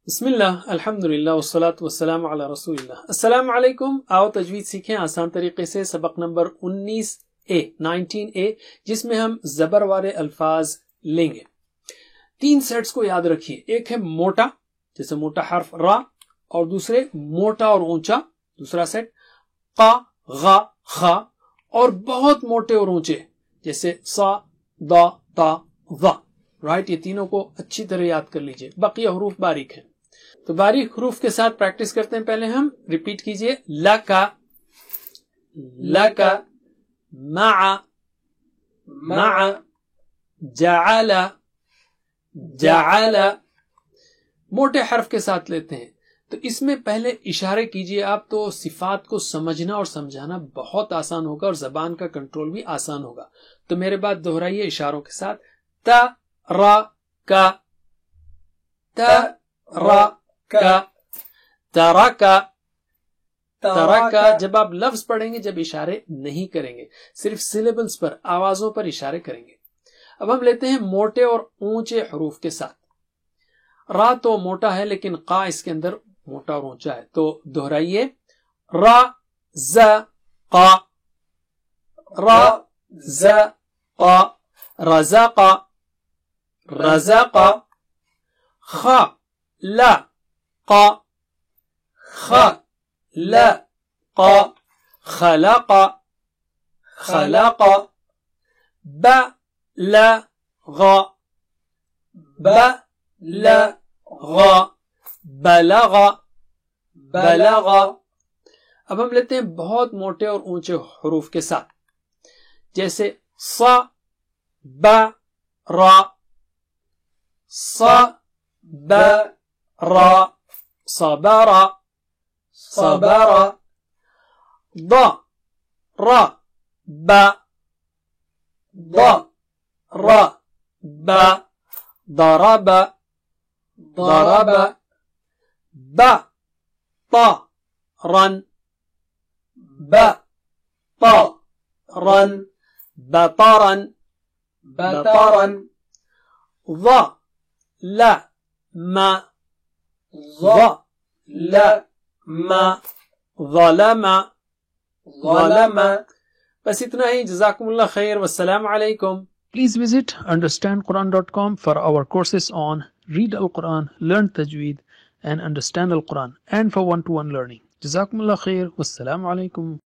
بسم اللہ الحمدللہ والصلاة والسلام علی رسول اللہ. السلام علیکم. آؤ تجوید سیکھیں آسان طریقے سے. سبق نمبر 19A جس میں ہم زبر والے الفاظ لیں گے. 3 سیٹس کو یاد رکھیے. ایک ہے موٹا جیسے موٹا حرف را، اور دوسرے موٹا اور اونچا دوسرا سیٹ قا غا خا، اور بہت موٹے اور اونچے جیسے سا دا تا ظا. رائٹ، یہ تینوں کو اچھی طرح یاد کر لیجئے. بقیہ حروف باریک ہیں تو باریک حروف کے ساتھ پریکٹس کرتے ہیں. پہلے ہم ریپیٹ کیجئے. لکا لکا، مع مع، جعل جعل. موٹے حرف کے ساتھ لیتے ہیں تو اس میں پہلے اشارے کیجئے آپ، تو صفات کو سمجھنا اور سمجھانا بہت آسان ہوگا اور زبان کا کنٹرول بھی آسان ہوگا. تو میرے بعد دہرائیے اشاروں کے ساتھ. تا را کا، تا را کا، ترکا ترکا. جب آپ لفظ پڑھیں گے جب اشارے نہیں کریں گے، صرف سلیبلز پر، آوازوں پر اشارے کریں گے. اب ہم لیتے ہیں موٹے اور اونچے حروف کے ساتھ. را تو موٹا ہے لیکن قا اس کے اندر موٹا اور اونچا ہے، تو دہرائیے. را ز قا، را ز قا، رزقا رزقا. خا لا قا، خا لا قا، خلقا خلقا. با لا غا، با لا غا، بلغا بلغا. اب ہم لیتے ہیں بہت موٹے اور اونچے حروف کے ساتھ جیسے صا با را، صا با را، صبرا صبرا. ضا را با، ضا را با، ضرب ضرب. با طا رن، با طا رن، بطرا بطرا. ضا لا ما، ضا لا ما، ظلم ظلم. بس اتنا ہی. جزاکم اللہ خیر والسلام علیکم. Please visit understandquran.com for our courses on Read Al-Quran, Learn Tajweed and Understand Al-Quran, and for one-to-one learning. Jazakumullah khair. Wassalamu alaikum.